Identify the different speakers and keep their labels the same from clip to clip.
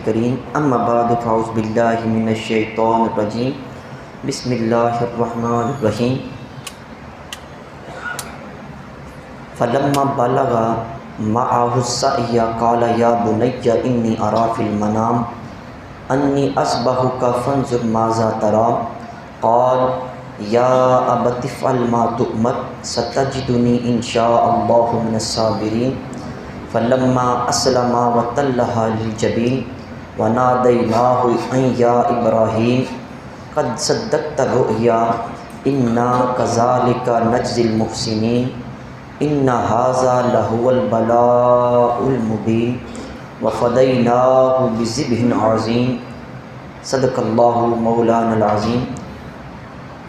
Speaker 1: الکریم اما بعد فاعوذ باللہ من الشیطان الرجیم بسم اللہ الرحمن الرحیم فلما بلغ معه السعی قال یا بنی انی ارى فی المنام انی اصبحک فانظر ماذا تری قال یا ابت افعل ما تؤمر ستجدنی ان شاء اللہ من الصابرین فلما اسلم وتلہ للجبین ونادیناہ ان یا ابراہیم قد صدقت الرؤیا انا کذالک نجزی المحسنین ان ھذا لہو البلاء المبین وفدیناہ بذبح عظیم صدق اللہ مولانا العظیم۔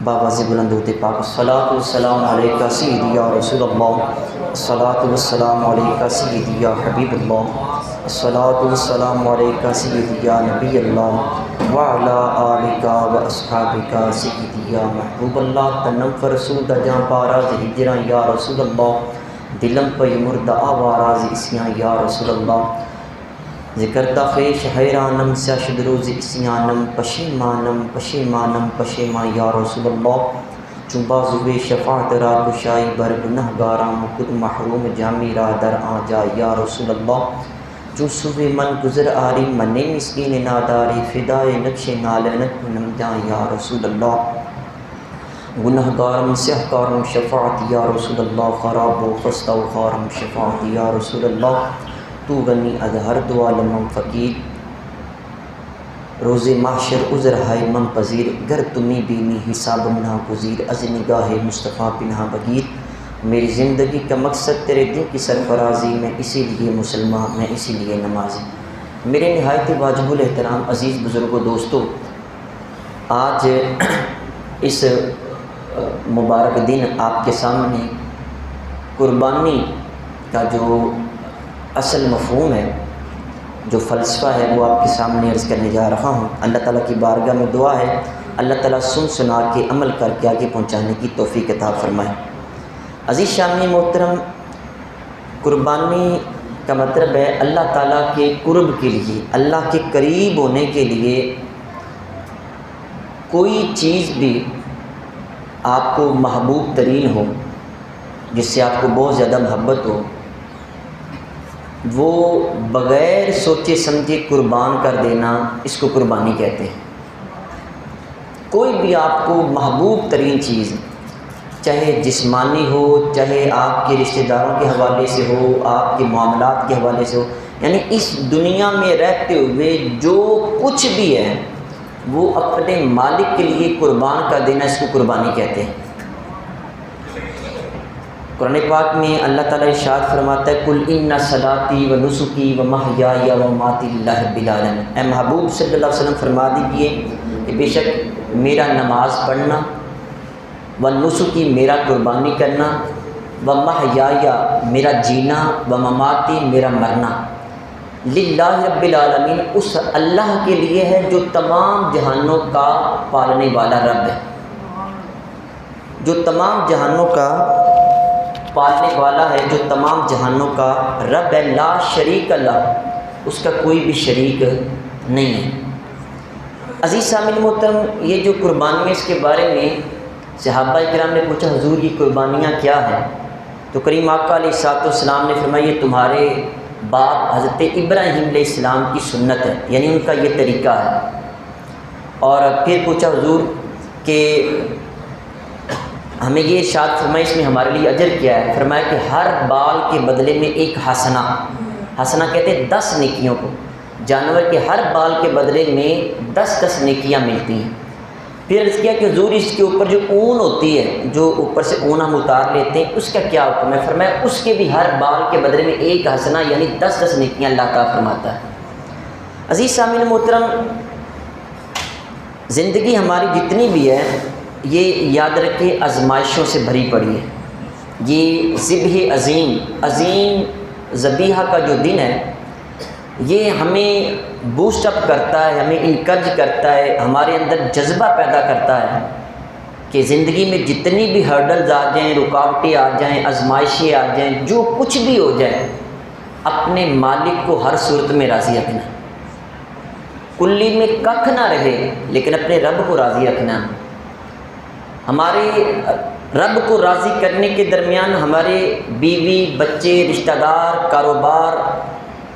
Speaker 1: باواز بلند ہوتے پاک الصلاۃ والسلام علیکہ سیدی یا رسول اللہ، الصلاۃ والسلام علیکہ سیدی یا حبیب اللہ، الصلاۃ والسلام علیکہ سیدی یا نبی اللہ وعلی آلکہ و اصحابکہ سیدی یا محبوب اللہ۔ تنم فرسول دا جہاں پاراز ہجراں یا رسول اللہ، دلم پہ مردہ آواراز اسیاں یا رسول اللہ، ذکر تخیش حیرانم سیاشد روز اسیانم پشیمانم پشیمانم پشیمان یا رسول اللہ۔ چون بازوِ شفاعت را گشائی بر گنہگاراں مکد محروم جامی را در آ جا یا رسول اللہ۔ چون صبح من گزر آری من مسکین ناداری فدائے نقش نالنت کنم جا یا رسول اللہ۔ گنہگارم سیہکارم شفاعت یا رسول اللہ، خراب و خستہ و خارم شفاعت یا رسول اللہ۔ تو غنی از ہر دو عالم فقیر، روز محشر عذر ہے من پذیر، گر تمہیں بینی حساب نہ گزیر، از نگاہ مصطفیٰ پنہا بگیر۔ میری زندگی کا مقصد تیرے دن کی سرفرازی، میں اسی لیے مسلمان، میں اسی لیے نمازی۔ میرے نہایت واجب الاحترام عزیز بزرگوں دوستو، آج اس مبارک دن آپ کے سامنے قربانی کا جو اصل مفہوم ہے، جو فلسفہ ہے، وہ آپ کے سامنے عرض کرنے جا رہا ہوں۔ اللہ تعالیٰ کی بارگاہ میں دعا ہے اللہ تعالیٰ سنا کے عمل کر کے آگے پہنچانے کی توفیق عطا فرمائے۔ عزیز شامی محترم، قربانی کا مطلب ہے اللہ تعالیٰ کے قرب کے لیے، اللہ کے قریب ہونے کے لیے کوئی چیز بھی آپ کو محبوب ترین ہو، جس سے آپ کو بہت زیادہ محبت ہو، وہ بغیر سوچے سمجھے قربان کر دینا، اس کو قربانی کہتے ہیں۔ کوئی بھی آپ کو محبوب ترین چیز، چاہے جسمانی ہو، چاہے آپ کے رشتہ داروں کے حوالے سے ہو، آپ کے معاملات کے حوالے سے ہو، یعنی اس دنیا میں رہتے ہوئے جو کچھ بھی ہے وہ اپنے مالک کے لیے قربان کر دینا، اس کو قربانی کہتے ہیں۔ قرآن پاک میں اللہ تعالیٰ ارشاد فرماتا ہے قُلْ إِنَّ صَلَاتِي وَنُسُكِي وَمَحْيَايَ وَمَمَاتِي لِلَّهِ رَبِّ الْعَالَمِينَ۔ اے محبوب صلی اللہ علیہ وسلم فرما دیجئے کہ بے شک میرا نماز پڑھنا، وَنُسُكِي میرا قربانی کرنا، وَمَحْيَايَ میرا جینا، وَمَمَاتِي میرا مرنا، لِلَّهِ رَبِّ الْعَالَمِينَ اس اللہ کے لیے ہے جو تمام جہانوں کا پالنے والا رب ہے، جو تمام جہانوں کا پالنے والا ہے، جو تمام جہانوں کا رب ہے، لا شریک اللہ، اس کا کوئی بھی شریک نہیں ہے۔ عزیز سامعین محترم، یہ جو قربانی ہے اس کے بارے میں صحابہ کرام نے پوچھا حضور یہ قربانیاں کیا ہیں؟ تو کریم آقا علیہ الصلوۃ والسلام نے فرمایا یہ تمہارے باپ حضرت ابراہیم علیہ السلام کی سنت ہے، یعنی ان کا یہ طریقہ ہے۔ اور پھر پوچھا حضور کہ ہمیں یہ ارشاد فرمایا اس میں ہمارے لیے اجر کیا ہے؟ فرمایا کہ ہر بال کے بدلے میں ایک حسنہ کہتے ہیں 10 نیکیوں کو، جانور کے ہر بال کے بدلے میں 10 نیکیاں ملتی ہیں۔ پھر عرض کیا کہ حضور اس کے اوپر جو اون ہوتی ہے، جو اوپر سے اون ہم اتار لیتے ہیں، اس کا کیا حکم ہے؟ فرمایا اس کے بھی ہر بال کے بدلے میں ایک حسنہ، یعنی 10 نیکیاں اللہ تعالیٰ فرماتا ہے۔ عزیز سامعین محترم، زندگی ہماری جتنی بھی ہے یہ یاد رکھے آزمائشوں سے بھری پڑی ہے۔ یہ ذبح عظیم ذبیحہ کا جو دن ہے، یہ ہمیں بوسٹ اپ کرتا ہے، ہمیں انکرج کرتا ہے، ہمارے اندر جذبہ پیدا کرتا ہے کہ زندگی میں جتنی بھی ہرڈلز آ جائیں، رکاوٹیں آ جائیں، آزمائشیں آ جائیں، جو کچھ بھی ہو جائے، اپنے مالک کو ہر صورت میں راضی رکھنا۔ کلی میں ککھ نہ رہے لیکن اپنے رب کو راضی رکھنا. ہمارے رب کو راضی کرنے کے درمیان ہمارے بیوی، بچے، رشتہ دار، کاروبار،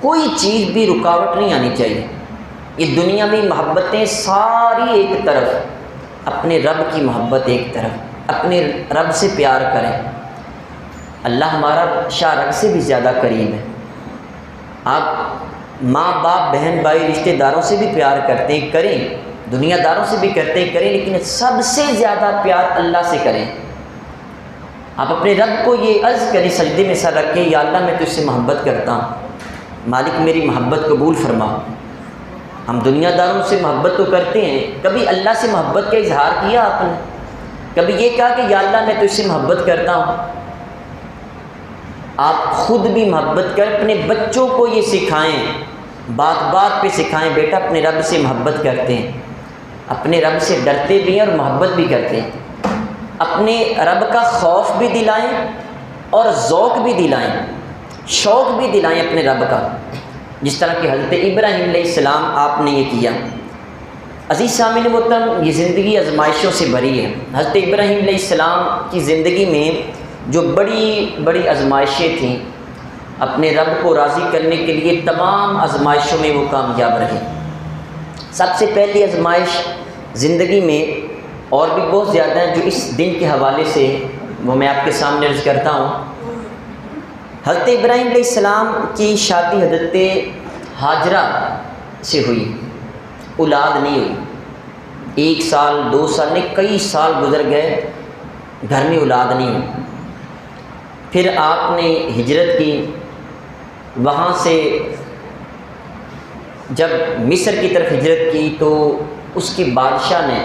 Speaker 1: کوئی چیز بھی رکاوٹ نہیں آنی چاہیے. یہ دنیاوی محبتیں ساری ایک طرف، اپنے رب کی محبت ایک طرف. اپنے رب سے پیار کریں. اللہ ہمارا شاہ رگ سے بھی زیادہ قریب ہے. آپ ماں باپ، بہن بھائی، رشتہ داروں سے بھی پیار کرتے ہیں، کریں. دنیا داروں سے بھی کرتے ہیں، کریں. لیکن سب سے زیادہ پیار اللہ سے کریں. آپ اپنے رب کو یہ عرض کریں، سجدے میں سر رکھ کے، یا اللہ میں تجھ سے محبت کرتا ہوں، مالک میری محبت قبول فرما. ہم دنیا داروں سے محبت تو کرتے ہیں، کبھی اللہ سے محبت کا اظہار کیا آپ نے؟ کبھی یہ کہا کہ یا اللہ میں تجھ سے محبت کرتا ہوں؟ آپ خود بھی محبت کریں، اپنے بچوں کو یہ سکھائیں، بات بات پہ سکھائیں، بیٹا اپنے رب سے محبت کرتے ہیں، اپنے رب سے ڈرتے بھی ہیں اور محبت بھی کرتے ہیں. اپنے رب کا خوف بھی دلائیں اور ذوق بھی دلائیں، شوق بھی دلائیں اپنے رب کا، جس طرح کہ حضرت ابراہیم علیہ السلام آپ نے یہ کیا. عزیز سامعین محترم، یہ زندگی آزمائشوں سے بھری ہے. حضرت ابراہیم علیہ السلام کی زندگی میں جو بڑی بڑی آزمائشیں تھیں، اپنے رب کو راضی کرنے کے لیے تمام آزمائشوں میں وہ کامیاب رہے. سب سے پہلی آزمائش زندگی میں، اور بھی بہت زیادہ ہیں جو اس دن کے حوالے سے وہ میں آپ کے سامنے عرض کرتا ہوں. حضرت ابراہیم علیہ السلام کی شادی حضرت ہاجرہ سے ہوئی، اولاد نہیں ہوئی. 1 سال 2 سال نہیں، کئی سال گزر گئے، گھر میں اولاد نہیں ہوئی. پھر آپ نے ہجرت کی. وہاں سے جب مصر کی طرف ہجرت کی تو اس کے بادشاہ نے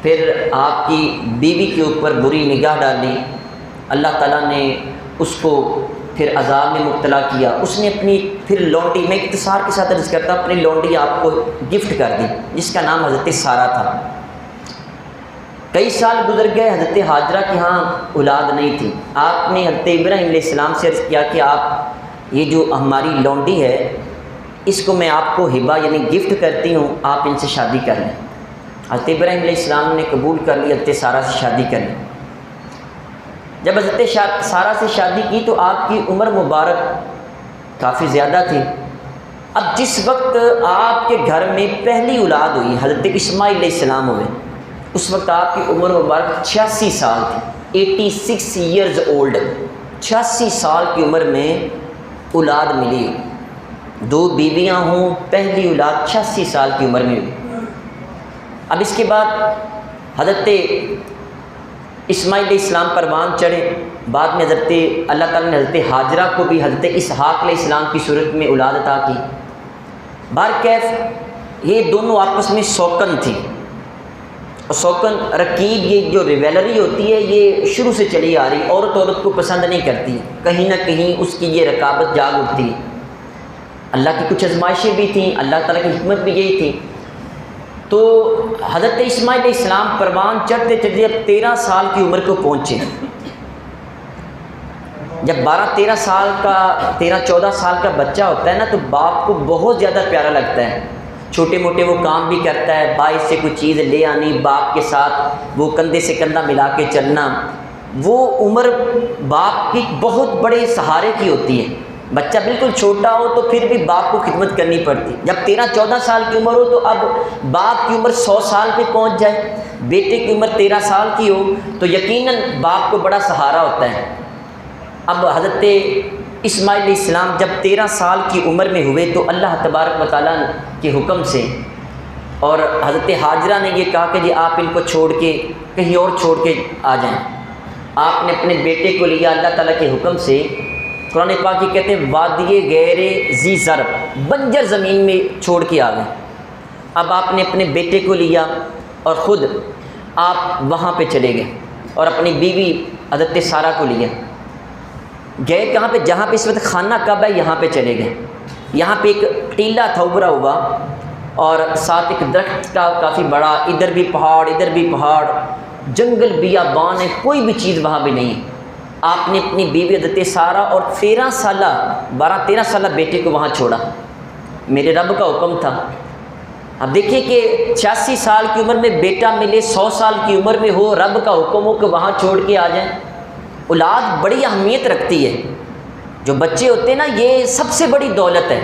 Speaker 1: پھر آپ کی بیوی کے اوپر بری نگاہ ڈالی. اللہ تعالیٰ نے اس کو پھر عذاب میں مبتلا کیا. اس نے اپنی پھر لونڈی، میں اختصار کے ساتھ عرض کرتا ہوں، اپنی لونڈی آپ کو گفٹ کر دی، جس کا نام حضرت سارہ تھا. کئی سال گزر گئے، حضرت ہاجرہ کے ہاں اولاد نہیں تھی. آپ نے حضرت ابراہیم علیہ السلام سے عرض کیا کہ آپ یہ جو ہماری لونڈی ہے، اس کو میں آپ کو ہبہ یعنی گفٹ کرتی ہوں، آپ ان سے شادی کر لیں. حضرت ابراہیم علیہ السلام نے قبول کر لی، حضرت سارہ سے شادی کر لی. جب حضرت سارہ سے شادی کی تو آپ کی عمر مبارک کافی زیادہ تھی. اب جس وقت آپ کے گھر میں پہلی اولاد ہوئی، حضرت اسماعیل علیہ السلام ہوئے، اس وقت آپ کی عمر مبارک 86 سال تھی. 86 ایئرز اولڈ. 86 سال کی عمر میں اولاد ملی. 2 بیویاں ہوں، پہلی اولاد 86 سال کی عمر میں ہوئی. اب اس کے بعد حضرت اسماعیل علیہ السلام پروان چڑھے. بعد میں حضرت اللہ تعالیٰ نے حضرت ہاجرہ کو بھی حضرت اسحاق علیہ السلام کی صورت میں اولاد عطا کی. بہرکیف یہ دونوں آپس میں سوکن تھی. اور سوکن رقیب، یہ جو ریویلری ہوتی ہے یہ شروع سے چلی آ رہی. عورت کو پسند نہیں کرتی، کہیں نہ کہیں اس کی یہ رقابت جاگ اٹھتی. اللہ کی کچھ آزمائشیں بھی تھیں، اللہ تعالیٰ کی حکمت بھی یہی تھی. تو حضرت اسماعیل علیہ السلام پروان چڑھتے چڑھتے جب 13 سال کی عمر کو پہنچے، جب 12-13 سال کا 13-14 سال کا بچہ ہوتا ہے نا تو باپ کو بہت زیادہ پیارا لگتا ہے. چھوٹے موٹے وہ کام بھی کرتا ہے، بائی سے کوئی چیز لے آنی، باپ کے ساتھ وہ کندھے سے کندھا ملا کے چلنا. وہ عمر باپ کی بہت بڑے سہارے کی ہوتی ہے. بچہ بالکل چھوٹا ہو تو پھر بھی باپ کو خدمت کرنی پڑتی. جب 13-14 سال کی عمر ہو تو اب باپ کی عمر 100 سال پہ پہنچ جائے، بیٹے کی عمر 13 سال کی ہو تو یقیناً باپ کو بڑا سہارا ہوتا ہے. اب حضرت اسماعیل علیہ السلام جب 13 سال کی عمر میں ہوئے تو اللہ تبارک و تعالیٰ کے حکم سے اور حضرت ہاجرہ نے یہ کہا کہ جی آپ ان کو چھوڑ کے کہیں اور چھوڑ کے آ جائیں. آپ نے اپنے بیٹے کو لیا اللہ تعالیٰ کے حکم سے. قرآن پاک یہ کہتے ہیں وادی غیر ذی زرع، بنجر زمین میں چھوڑ کے آ گئے. اب آپ نے اپنے بیٹے کو لیا اور خود آپ وہاں پہ چلے گئے اور اپنی بیوی حضرت سارہ کو لیا. گئے کہاں پہ؟ جہاں پہ اس وقت خانہ کعبہ ہے یہاں پہ چلے گئے. یہاں پہ ایک ٹیلہ تھا ابھرا ہوا اور ساتھ ایک درخت کا کافی بڑا، ادھر بھی پہاڑ ادھر بھی پہاڑ، جنگل بیابان ہے، کوئی بھی چیز وہاں بھی نہیں. آپ نے اپنی بیوی حضرت سارہ اور 12-13 سالہ بیٹے کو وہاں چھوڑا. میرے رب کا حکم تھا
Speaker 2: اب دیکھیں کہ 86 سال کی عمر میں بیٹا ملے، 100 سال کی عمر میں ہو، رب کا حکم ہو کہ وہاں چھوڑ کے آ جائیں۔ اولاد بڑی اہمیت رکھتی ہے، جو بچے ہوتے ہیں نا یہ سب سے بڑی دولت ہے۔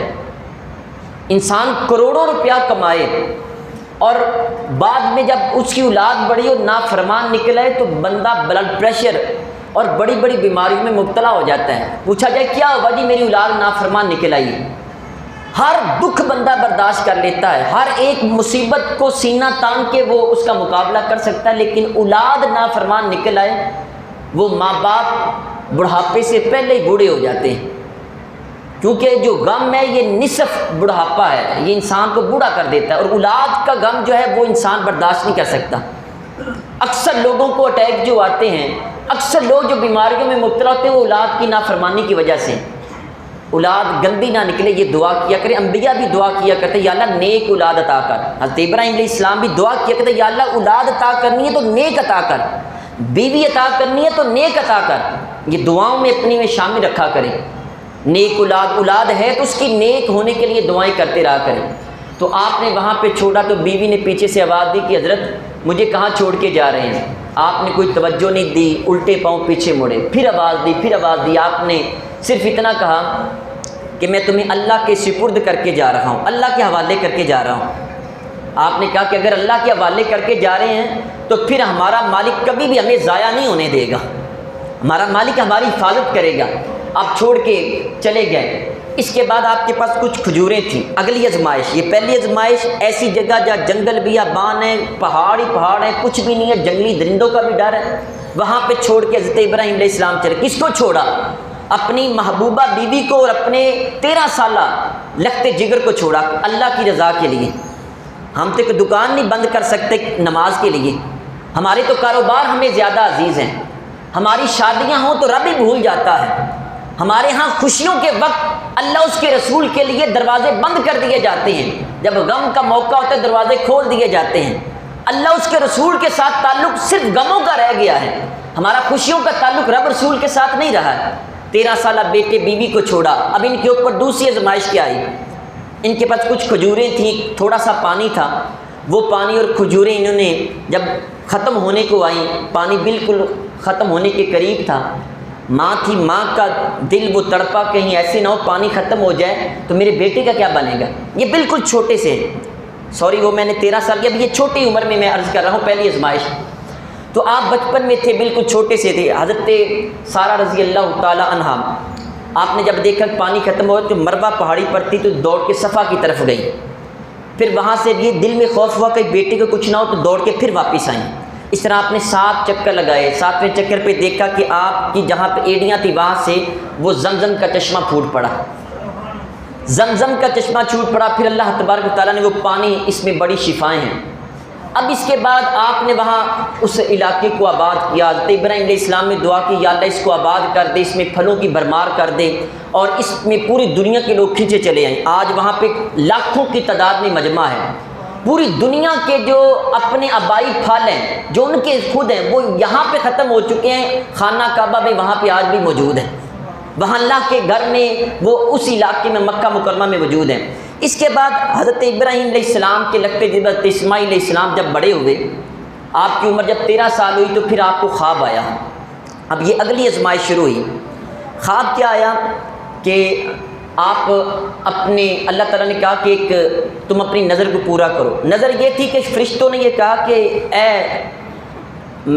Speaker 2: انسان کروڑوں روپیہ کمائے اور بعد میں جب اس کی اولاد بڑی اور نافرمان نکل آئے تو بندہ بلڈ پریشر اور بڑی بڑی بیماریوں میں مبتلا ہو جاتا ہے۔ پوچھا جائے کیا ہوا؟ جی میری اولاد نافرمان نکل آئی۔ ہر دکھ بندہ برداشت کر لیتا ہے، ہر ایک مصیبت کو سینہ تان کے وہ اس کا مقابلہ کر سکتا ہے، لیکن اولاد نافرمان نکل آئے وہ ماں باپ بڑھاپے سے پہلے ہی بوڑھے ہو جاتے ہیں، کیونکہ جو غم ہے یہ نصف بڑھاپا ہے، یہ انسان کو بوڑھا کر دیتا ہے، اور اولاد کا غم جو ہے وہ انسان برداشت نہیں کر سکتا۔ اکثر لوگوں کو اٹیک جو آتے ہیں، اکثر لوگ جو بیماریوں میں مبتلا ہوتے ہیں وہ اولاد کی نافرمانی کی وجہ سے۔ اولاد گندی نہ نکلے یہ دعا کیا کرے، انبیاء بھی دعا کیا کرتے یا اللہ نیک اولاد عطا کر۔ حضرت ابراہیم علیہ السلام بھی دعا کیا کرتے یا اللہ اولاد عطا کرنی ہے تو نیک عطا کر، بیوی عطا کرنی ہے تو نیک عطا کر۔ یہ دعاؤں میں اپنی میں شامل رکھا کریں۔ نیک اولاد ہے تو اس کی نیک ہونے کے لیے دعائیں کرتے رہا کریں۔ تو آپ نے وہاں پہ چھوڑا تو بیوی نے پیچھے سے آواز دی کہ حضرت مجھے کہاں چھوڑ کے جا رہے ہیں؟ آپ نے کوئی توجہ نہیں دی، الٹے پاؤں پیچھے مڑے، پھر آواز دی۔ آپ نے صرف اتنا کہا کہ میں تمہیں اللہ کے سپرد کر کے جا رہا ہوں، اللہ کے حوالے کر کے جا رہا ہوں۔ آپ نے کہا کہ اگر اللہ کے حوالے کر کے جا رہے ہیں تو پھر ہمارا مالک کبھی بھی ہمیں ضائع نہیں ہونے دے گا، ہمارا مالک ہماری حفاظت کرے گا۔ آپ چھوڑ کے چلے گئے۔ اس کے بعد آپ کے پاس کچھ کھجوریں تھیں، اگلی آزمائش، یہ پہلی آزمائش ایسی جگہ جہاں جنگل بیابان ہے، پہاڑ ہی پہاڑ ہے، کچھ بھی نہیں ہے، جنگلی درندوں کا بھی ڈر ہے، وہاں پہ چھوڑ کے حضرت ابراہیم علیہ السلام چلے۔ کس کو چھوڑا؟ اپنی محبوبہ بیوی کو اور اپنے 13 سالہ لخت جگر کو چھوڑا اللہ کی رضا کے لیے۔ ہم تو ایک دکان نہیں بند کر سکتے نماز کے لیے، ہمارے تو کاروبار ہمیں زیادہ عزیز ہیں، ہماری شادیاں ہوں تو رب ہی بھول جاتا ہے، ہمارے ہاں خوشیوں کے وقت اللہ اس کے رسول کے لیے دروازے بند کر دیے جاتے ہیں، جب غم کا موقع ہوتا ہے دروازے کھول دیے جاتے ہیں۔ اللہ اس کے رسول کے ساتھ تعلق صرف غموں کا رہ گیا ہے، ہمارا خوشیوں کا تعلق رب رسول کے ساتھ نہیں رہا ہے۔ 13 سالہ بیٹے بیوی کو چھوڑا۔ اب ان کے اوپر دوسری آزمائش کیا آئی؟ ان کے پاس کچھ کھجوریں تھیں، تھوڑا سا پانی تھا، وہ پانی اور کھجوریں انہوں نے جب ختم ہونے کو آئیں، پانی بالکل ختم ہونے کے قریب تھا، ماں تھی، ماں کا دل وہ تڑپا کہیں ایسے نہ ہو پانی ختم ہو جائے تو میرے بیٹے کا کیا بنے گا۔ یہ بالکل چھوٹے سے، وہ میں نے 13 سال کی، اب یہ چھوٹی عمر میں عرض کر رہا ہوں پہلی آزمائش، تو آپ بچپن میں تھے، بالکل چھوٹے سے تھے۔ حضرت سارہ رضی اللہ تعالی عنہا، آپ نے جب دیکھا کہ پانی ختم ہو تو مروہ پہاڑی پر تھی تو دوڑ کے صفا کی طرف گئی، پھر وہاں سے یہ دل میں خوف ہوا کہ بیٹے کو کچھ نہ ہو تو دوڑ کے پھر واپس آئیں۔ اس طرح آپ نے 7 چکر لگائے، 7ویں چکر پہ دیکھا کہ آپ کی جہاں پہ ایڑیاں تھی وہاں سے وہ زمزم کا چشمہ پھوٹ پڑا، زمزم کا چشمہ چھوٹ پڑا، پھر اللہ تبارک و تعالیٰ نے وہ پانی، اس میں بڑی شفائیں ہیں۔ اب اس کے بعد آپ نے وہاں اس علاقے کو آباد کیا۔ حضرت ابراہیم علیہ السلام نے دعا کی یا اللہ اس کو آباد کر دے، اس میں پھلوں کی بھرمار کر دے، اور اس میں پوری دنیا کے لوگ کھینچے چلے آئیں۔ آج وہاں پہ لاکھوں کی تعداد میں مجمع ہے، پوری دنیا کے جو اپنے آبائی پھل ہیں جو ان کے خود ہیں وہ یہاں پہ ختم ہو چکے ہیں، خانہ کعبہ بھی وہاں پہ آج بھی موجود ہے، وہاں اللہ کے گھر میں وہ اس علاقے میں مکہ مکرمہ میں موجود ہیں۔ اس کے بعد حضرت ابراہیم علیہ السلام کے لگتے حضرت اسماعیل علیہ السلام جب بڑے ہوئے، آپ کی عمر جب 13 سال ہوئی تو پھر آپ کو خواب آیا۔ اب یہ اگلی آزمائش شروع ہوئی۔ خواب کیا آیا کہ آپ اپنے، اللہ تعالیٰ نے کہا کہ تم اپنی نظر کو پورا کرو۔ نظر یہ تھی کہ فرشتوں نے یہ کہا کہ اے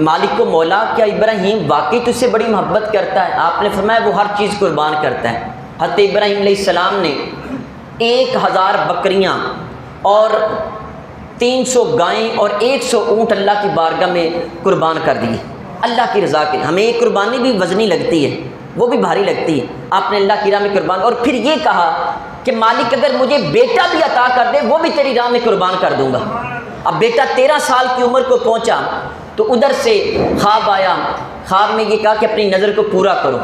Speaker 2: مالک و مولا، کیا ابراہیم واقعی تجھ سے بڑی محبت کرتا ہے؟ آپ نے فرمایا وہ ہر چیز قربان کرتا ہے۔ حضرت ابراہیم علیہ السلام نے 1000 بکریاں اور 300 گائیں اور 100 اونٹ اللہ کی بارگاہ میں قربان کر دی اللہ کی رضا کے لیے۔ ہمیں ایک قربانی بھی وزنی لگتی ہے، وہ بھی بھاری لگتی ہے، آپ نے اللہ کی راہ میں قربان، اور پھر یہ کہا کہ مالک اگر مجھے بیٹا بھی عطا کر دے وہ بھی تیری راہ میں قربان کر دوں گا۔ اب بیٹا 13 سال کی عمر کو پہنچا تو ادھر سے خواب آیا، خواب میں یہ کہا کہ اپنی نظر کو پورا کرو۔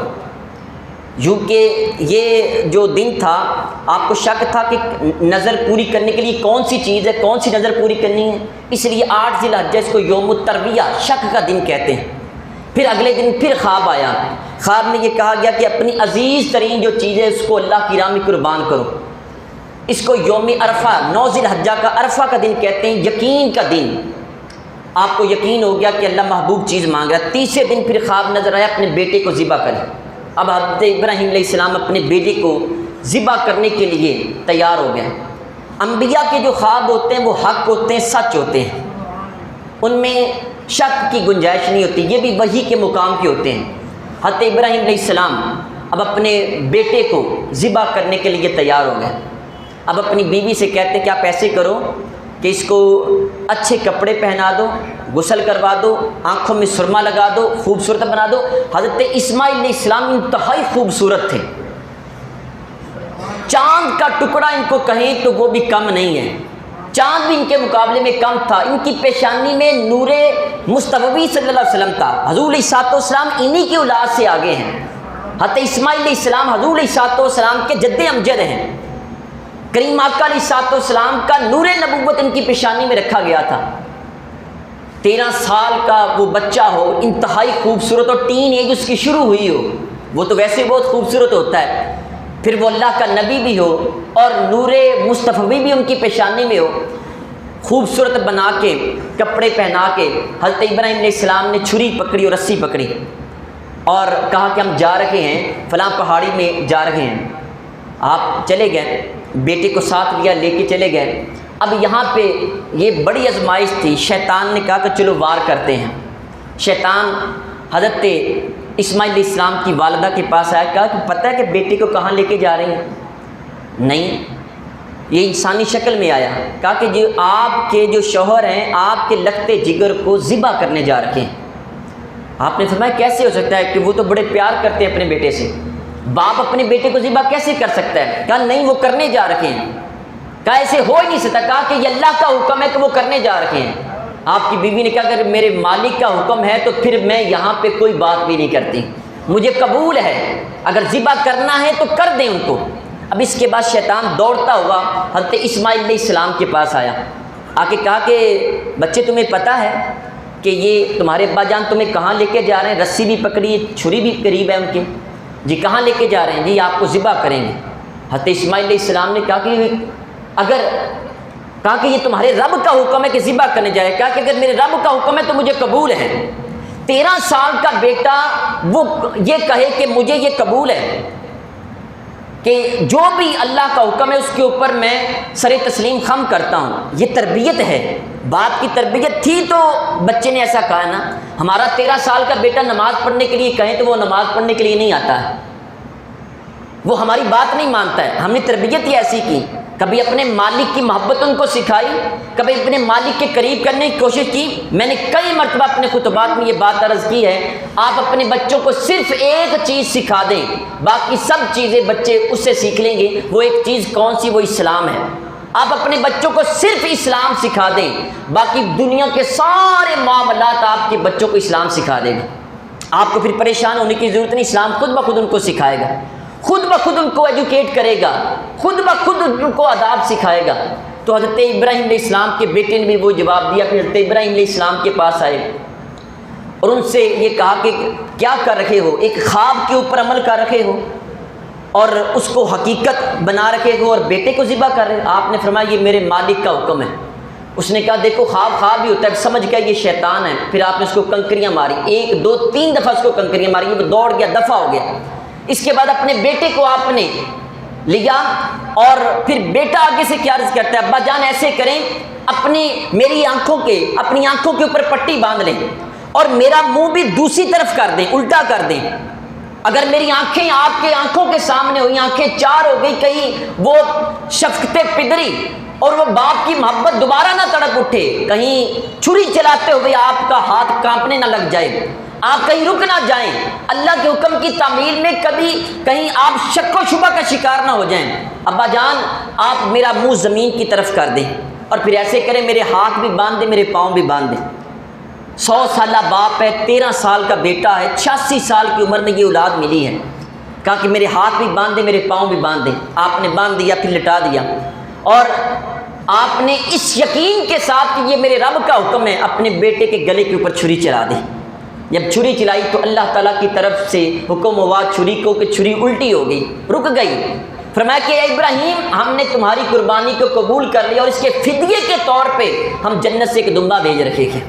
Speaker 2: یوں کہ یہ جو دن تھا آپ کو شک تھا کہ نظر پوری کرنے کے لیے کون سی چیز ہے، کون سی نظر پوری کرنی ہے، اس لیے 8 ذی الحجہ اس کو یوم الترویہ، شک کا دن کہتے ہیں۔ پھر اگلے دن پھر خواب آیا، خواب میں یہ کہا گیا کہ اپنی عزیز ترین جو چیز ہے اس کو اللہ کی راہ میں قربان کرو۔ اس کو یوم عرفہ 9 ذی الحجہ کا عرفہ کا دن کہتے ہیں، یقین کا دن۔ آپ کو یقین ہو گیا کہ اللہ محبوب چیز مانگ رہا ہے، تیسرے دن پھر خواب نظر آیا اپنے بیٹے کو ذبح کریں۔ اب حضرت ابراہیم علیہ السلام اپنے بیٹے کو ذبح کرنے کے لیے تیار ہو گئے۔ انبیاء کے جو خواب ہوتے ہیں وہ حق ہوتے ہیں، سچ ہوتے ہیں، ان میں شک کی گنجائش نہیں ہوتی، یہ بھی وحی کے مقام کے ہوتے ہیں۔ حضرت ابراہیم علیہ السلام اب اپنے بیٹے کو ذبح کرنے کے لیے تیار ہو گئے۔ اب اپنی بیوی سے کہتے کہ آپ ایسے کرو کہ اس کو اچھے کپڑے پہنا دو، غسل کروا دو، آنکھوں میں سرما لگا دو، خوبصورت بنا دو۔ حضرت اسماعیل علیہ السلام انتہائی خوبصورت تھے، چاند کا ٹکڑا ان کو کہیں تو وہ بھی کم نہیں ہے، چاند بھی ان کے مقابلے میں کم تھا۔ ان کی پیشانی میں نور مصطفی صلی اللہ علیہ وسلم تھا۔ حضور علیہ السلام انہی کی اولاد سے آگے ہیں۔ حضرت اسماعیل علیہ السلام حضور علیہ السلام کے جد امجد ہیں۔ کریم آقا علیہ السلام کا نور نبوت ان کی پیشانی میں رکھا گیا تھا۔ 13 سال کا وہ بچہ ہو، انتہائی خوبصورت، اور ٹین ایج اس کی شروع ہوئی ہو، وہ تو ویسے بہت خوبصورت ہوتا ہے، پھر وہ اللہ کا نبی بھی ہو اور نور مصطفی بھی ان کی پیشانی میں ہو، خوبصورت بنا کے کپڑے پہنا کے حضرت ابراہیم علیہ السلام نے چھری پکڑی اور رسی پکڑی اور کہا کہ ہم جا رہے ہیں فلاں پہاڑی میں جا رہے ہیں۔ آپ چلے گئے، بیٹے کو ساتھ لیا، لے کے چلے گئے۔ اب یہاں پہ یہ بڑی آزمائش تھی، شیطان نے کہا کہ چلو وار کرتے ہیں۔ شیطان حضرت اسماعیل علیہ السلام کی والدہ کے پاس آیا، کہا کہ پتہ ہے کہ بیٹے کو کہاں لے کے جا رہے ہیں؟ نہیں، یہ انسانی شکل میں آیا، کہا کہ جو آپ کے جو شوہر ہیں آپ کے لختے جگر کو ذبح کرنے جا رکھے ہیں۔ آپ نے فرمایا کیسے ہو سکتا ہے کہ وہ تو بڑے پیار کرتے ہیں اپنے بیٹے سے، باپ اپنے بیٹے کو ذبح کیسے کر سکتا ہے؟ کہا نہیں، وہ کرنے جا رکھے ہیں۔ کہا ایسے ہو ہی نہیں سکتا، کہا کہ یہ اللہ کا حکم ہے کہ وہ کرنے جا رکھے ہیں۔ آپ کی بیوی نے کہا اگر میرے مالک کا حکم ہے تو پھر میں یہاں پہ کوئی بات بھی نہیں کرتی، مجھے قبول ہے، اگر ذبح کرنا ہے تو کر دیں ان کو۔ اب اس کے بعد شیطان دوڑتا ہوا حضرت اسماعیل علیہ السلام کے پاس آیا، آ کے کہا کہ بچے تمہیں پتہ ہے کہ یہ تمہارے ابا جان تمہیں کہاں لے کے جا رہے ہیں؟ رسی بھی پکڑی، چھری بھی قریب ہے ان کے، جی کہاں لے کے جا رہے ہیں؟ جی آپ کو ذبح کریں گے۔ حضرت اسماعیل علیہ السلام نے کہا کہ یہ تمہارے رب کا حکم ہے کہ ذبح کرنے جائے۔ کہا کہ اگر میرے رب کا حکم ہے تو مجھے قبول ہے۔ 13 سال کا بیٹا وہ یہ کہے کہ مجھے یہ قبول ہے کہ جو بھی اللہ کا حکم ہے اس کے اوپر میں سر تسلیم خم کرتا ہوں، یہ تربیت ہے، باپ کی تربیت تھی تو بچے نے ایسا کہا نا۔ ہمارا 13 سال کا بیٹا نماز پڑھنے کے لیے کہیں تو وہ نماز پڑھنے کے لیے نہیں آتا ہے، وہ ہماری بات نہیں مانتا ہے۔ ہم نے تربیت ہی ایسی کی، کبھی اپنے مالک کی محبت ان کو سکھائی، کبھی اپنے مالک کے قریب کرنے کی کوشش کی۔ میں نے کئی مرتبہ اپنے خطبات میں یہ بات عرض کی ہے، آپ اپنے بچوں کو صرف ایک چیز سکھا دیں، باقی سب چیزیں بچے اس سے سیکھ لیں گے۔ وہ ایک چیز کون سی؟ وہ اسلام ہے۔ آپ اپنے بچوں کو صرف اسلام سکھا دیں، باقی دنیا کے سارے معاملات آپ کے بچوں کو اسلام سکھا دے گا۔ آپ کو پھر پریشان ہونے کی ضرورت نہیں، اسلام خود بخود ان کو سکھائے گا، خود بخود ان کو ایجوکیٹ کرے گا، خود بخود ان کو آداب سکھائے گا۔ تو حضرت ابراہیم علیہ السلام کے بیٹے نے بھی وہ جواب دیا۔ پھر حضرت ابراہیم علیہ السلام کے پاس آئے اور ان سے یہ کہا کہ کیا کر رکھے ہو؟ ایک خواب کے اوپر عمل کر رکھے ہو اور اس کو حقیقت بنا رکھے ہو اور بیٹے کو ذبح کر رہے ہو؟ آپ نے فرمایا یہ میرے مالک کا حکم ہے۔ اس نے کہا دیکھو خواب ہی ہوتا ہے، سمجھ گیا یہ شیطان ہے۔ پھر آپ نے اس کو کنکریاں ماری، 1 2 3 دفعہ اس کو کنکریاں ماری، وہ دوڑ گیا، دفع ہو گیا۔ اس کے بعد اپنے بیٹے کو آپ نے لیا اور پھر بیٹا آگے سے کیا عرض کرتا ہے، ابا جان ایسے کریں، اپنی آنکھوں کے اوپر پٹی باندھ لیں اور میرا منہ بھی دوسری طرف کر دیں، الٹا کر دیں۔ اگر میری آنکھیں آپ کے آنکھوں کے سامنے ہوئی، آنکھیں 4 ہو گئی، کہیں وہ شفقت پدری اور وہ باپ کی محبت دوبارہ نہ تڑپ اٹھے، کہیں چھری چلاتے ہوئے آپ کا ہاتھ کانپنے نہ لگ جائے، آپ کہیں رک نہ جائیں، اللہ کے حکم کی تعمیل میں کہیں آپ شک و شبہ کا شکار نہ ہو جائیں۔ ابا جان آپ میرا منہ زمین کی طرف کر دیں اور پھر ایسے کریں، میرے ہاتھ بھی باندھ دیں، میرے پاؤں بھی باندھ دیں۔ 100 سالہ باپ ہے، 13 سال کا بیٹا ہے، 86 سال کی عمر میں یہ اولاد ملی ہے۔ کہا کہ میرے ہاتھ بھی باندھ دیں، میرے پاؤں بھی باندھ دیں۔ آپ نے باندھ دیا، پھر لٹا دیا اور آپ نے اس یقین کے ساتھ کہ یہ میرے رب کا حکم ہے اپنے بیٹے کے گلے کے اوپر چھری چلا دی۔ جب چھری چلائی تو اللہ تعالیٰ کی طرف سے حکم ہوا چھری کو کہ چھری الٹی ہو گئی، رک گئی۔ فرمایا کہ اے ابراہیم ہم نے تمہاری قربانی کو قبول کر لیا اور اس کے فدیے کے طور پہ ہم جنت سے ایک دمبا بھیج رکھے ہیں۔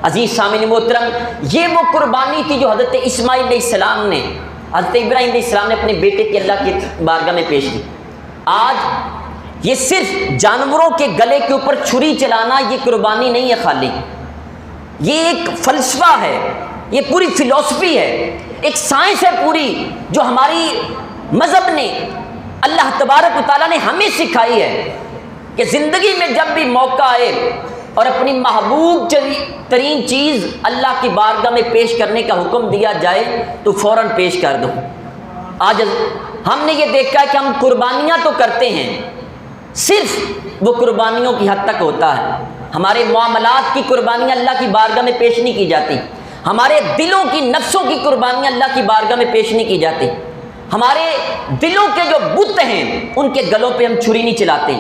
Speaker 2: عزیز سامعین محترم، یہ وہ قربانی تھی جو حضرت اسماعیل علیہ السلام نے، حضرت ابراہیم علیہ السلام نے اپنے بیٹے کی اللہ کی بارگاہ میں پیش کی۔ آج یہ صرف جانوروں کے گلے کے اوپر چھری چلانا یہ قربانی نہیں ہے خالی، یہ ایک فلسفہ ہے، یہ پوری فلسفی ہے، ایک سائنس ہے پوری جو ہماری مذہب نے، اللہ تبارک و تعالیٰ نے ہمیں سکھائی ہے کہ زندگی میں جب بھی موقع آئے اور اپنی محبوب ترین چیز اللہ کی بارگاہ میں پیش کرنے کا حکم دیا جائے تو فوراً پیش کر دو۔ آج ہم نے یہ دیکھا ہے کہ ہم قربانیاں تو کرتے ہیں، صرف وہ قربانیوں کی حد تک ہوتا ہے، ہمارے معاملات کی قربانیاں اللہ کی بارگاہ میں پیش نہیں کی جاتی، ہمارے دلوں کی نفسوں کی قربانیاں اللہ کی بارگاہ میں پیش نہیں کی جاتی، ہمارے دلوں کے جو بت ہیں ان کے گلوں پہ ہم چھری نہیں چلاتے،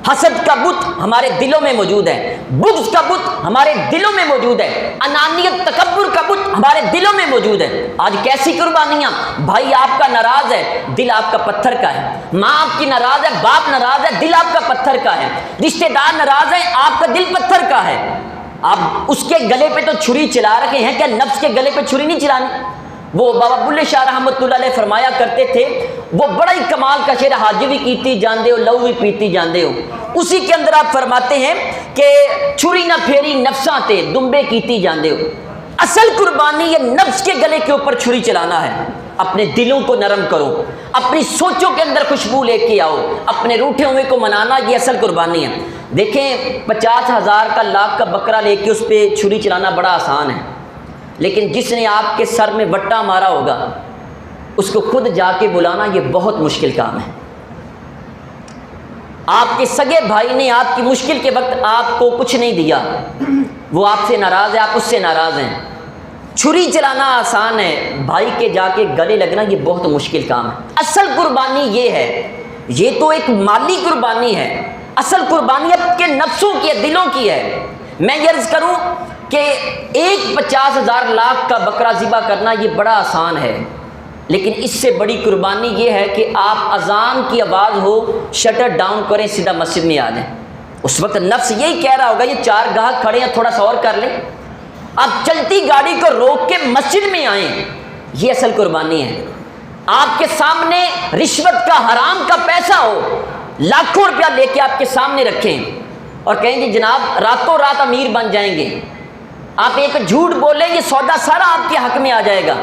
Speaker 2: حسد کا بت ہمارے دلوں میں موجود ہے، بغض کا بت ہمارے دلوں میں موجود ہے، انانیت تکبر کا بت ہمارے دلوں میں موجود ہے۔ آج کیسی قربانیاں، بھائی آپ کا ناراض ہے، دل آپ کا پتھر کا ہے، ماں آپ کی ناراض ہے، باپ ناراض ہے، دل آپ کا پتھر کا ہے، رشتہ دار ناراض ہے، آپ کا دل پتھر کا ہے، آپ اس کے گلے پہ تو چھری چلا رکھے ہیں، کیا نفس کے گلے پہ چھری نہیں چلانی؟ وہ بابا بلے شاہ رحمۃ اللہ علیہ فرمایا کرتے تھے، وہ بڑا ہی کمال کا شعر، حاجی بھی کیتی جاندے ہو لہو بھی پیتی جاندے ہو، اسی کے اندر آپ فرماتے ہیں کہ چھری نہ پھیری نفساں تے دمبے کیتی جاندے ہو۔ اصل قربانی یہ نفس کے گلے کے اوپر چھری چلانا ہے، اپنے دلوں کو نرم کرو، اپنی سوچوں کے اندر خوشبو لے کے آؤ، اپنے روٹھے ہوئے کو منانا، یہ اصل قربانی ہے۔ دیکھیں 50,000 کا لاکھ کا بکرا لے کے اس پہ چھری چلانا بڑا آسان ہے، لیکن جس نے آپ کے سر میں وٹا مارا ہوگا اس کو خود جا کے بلانا یہ بہت مشکل کام ہے۔ آپ کے سگے بھائی نے آپ کی مشکل کے وقت آپ کو کچھ نہیں دیا، وہ آپ سے ناراض ہے، آپ اس سے ناراض ہیں۔ چھری چلانا آسان ہے، بھائی کے جا کے گلے لگنا یہ بہت مشکل کام ہے۔ اصل قربانی یہ ہے، یہ تو ایک مالی قربانی ہے، اصل قربانی آپ کے نفسوں کی ہے، دلوں کی ہے۔ میں یہ عرض کروں کہ ایک 50,000 لاکھ کا بکرا ذبح کرنا یہ بڑا آسان ہے، لیکن اس سے بڑی قربانی یہ ہے کہ آپ اذان کی آواز ہو شٹر ڈاؤن کریں، سیدھا مسجد میں آ جائیں۔ اس وقت نفس یہی کہہ رہا ہوگا یہ 4 گاہک کھڑے ہیں، تھوڑا سا اور کر لیں، آپ چلتی گاڑی کو روک کے مسجد میں آئیں، یہ اصل قربانی ہے۔ آپ کے سامنے رشوت کا حرام کا پیسہ ہو، لاکھوں روپیہ لے کے آپ کے سامنے رکھیں اور کہیں گے جناب راتوں رات امیر بن جائیں گے، آپ ایک جھوٹ بولیں یہ سودا سارا آپ کے حق میں آ جائے گا،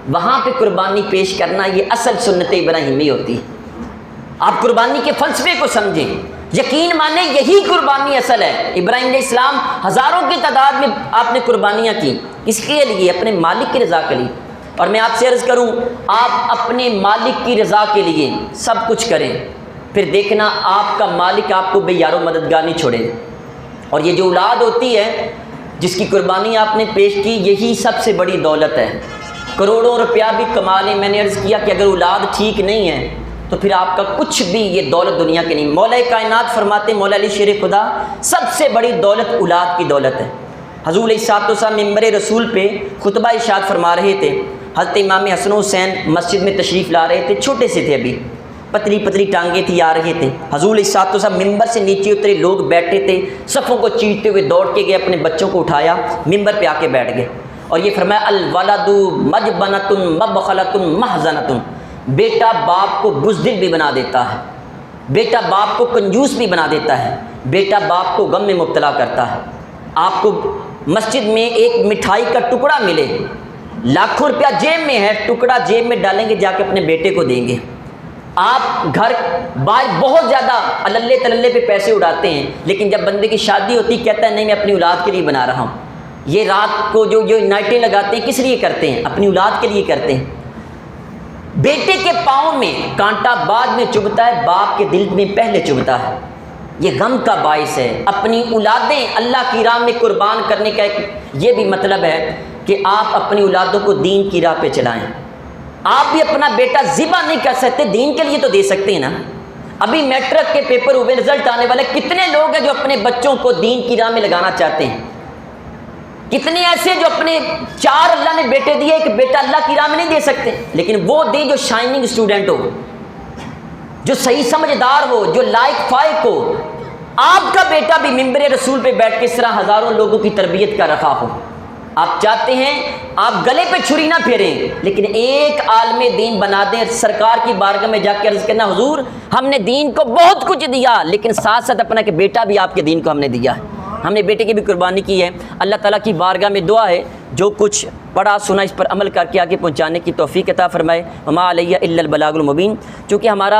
Speaker 2: وہاں پہ قربانی پیش کرنا یہ اصل سنت ابراہیمی ہوتی ہے۔ آپ قربانی کے فلسفے کو سمجھیں، یقین مانیں یہی قربانی اصل ہے۔ ابراہیم علیہ السلام ہزاروں کی تعداد میں آپ نے قربانیاں کی، اس کے لیے اپنے مالک کی رضا کے لیے، اور میں آپ سے عرض کروں آپ اپنے مالک کی رضا کے لیے سب کچھ کریں، پھر دیکھنا آپ کا مالک آپ کو بے یار و مددگار نہیں چھوڑے۔ اور یہ جو اولاد ہوتی ہے جس کی قربانی آپ نے پیش کی، یہی سب سے بڑی دولت ہے۔ کروڑوں روپیہ بھی کما لیں، میں نے عرض کیا کہ اگر اولاد ٹھیک نہیں ہے تو پھر آپ کا کچھ بھی یہ دولت دنیا کی نہیں۔ مولا کائنات فرماتے ہیں، مولا علی شیر خدا، سب سے بڑی دولت اولاد کی دولت ہے۔ حضور علیہ الصلوۃ والسلام ممبر رسول پہ خطبہ ارشاد فرما رہے تھے، حضرت امام حسن و حسین مسجد میں تشریف لا رہے تھے، چھوٹے سے تھے، ابھی پتلی پتلی ٹانگیں تھی، آ رہے تھے۔ حضور علیہ الصلوۃ والسلام ممبر سے نیچے اترے، لوگ بیٹھے تھے، صفوں کو چیرتے ہوئے دوڑ کے گئے، اپنے بچوں کو اٹھایا، ممبر پہ آ کے بیٹھ گئے اور یہ فرمایا الولد مجبنۃ مبخلۃ محزنۃ، بیٹا باپ کو بزدل بھی بنا دیتا ہے، بیٹا باپ کو کنجوس بھی بنا دیتا ہے، بیٹا باپ کو غم میں مبتلا کرتا ہے۔ آپ کو مسجد میں ایک مٹھائی کا ٹکڑا ملے، لاکھوں روپیہ جیب میں ہے، ٹکڑا جیب میں ڈالیں گے، جا کے اپنے بیٹے کو دیں گے۔ آپ گھر باہر بہت زیادہ اللہ تللے پہ پیسے اڑاتے ہیں، لیکن جب بندے کی شادی ہوتی کہتا ہے نہیں میں اپنی اولاد کے لیے بنا رہا ہوں۔ یہ رات کو جو نائٹیں لگاتے ہیں کس لیے کرتے ہیں؟ اپنی اولاد کے لیے کرتے ہیں۔ بیٹے کے پاؤں میں کانٹا بعد میں چبھتا ہے، باپ کے دل میں پہلے چبھتا ہے، یہ غم کا باعث ہے۔ اپنی اولادیں اللہ کی راہ میں قربان کرنے کا ایک یہ بھی مطلب ہے کہ آپ اپنی اولادوں کو دین کی راہ پہ چلائیں۔ آپ بھی اپنا بیٹا ذبح نہیں کر سکتے، دین کے لیے تو دے سکتے ہیں نا۔ ابھی میٹرک کے پیپر ہوئے، رزلٹ آنے والے، کتنے لوگ ہیں جو اپنے بچوں کو دین کی راہ میں لگانا چاہتے ہیں؟ کتنے ایسے جو اپنے 4 اللہ نے بیٹے دیے، ایک بیٹا اللہ کی راہ میں نہیں دے سکتے، لیکن وہ دے جو شائننگ اسٹوڈنٹ ہو، جو صحیح سمجھدار ہو، جو لائق فائق ہو۔ آپ کا بیٹا بھی منبر رسول پہ بیٹھ کے اس طرح ہزاروں لوگوں کی تربیت کا رخا ہو۔ آپ چاہتے ہیں آپ گلے پہ چھری نہ پھیریں، لیکن ایک عالم دین بنا دیں، سرکار کی بارگاہ میں جا کے عرض کرنا حضور ہم نے دین کو بہت کچھ دیا، لیکن ساتھ ساتھ اپنا کہ بیٹا بھی آپ کے دین کو ہم نے دیا ہے، ہم نے بیٹے کی بھی قربانی کی ہے۔ اللہ تعالیٰ کی بارگاہ میں دعا ہے جو کچھ پڑھا سنا اس پر عمل کر کے آگے پہنچانے کی توفیق عطا فرمائے۔ وما علیہ الا البلاغ المبین۔ چونکہ ہمارا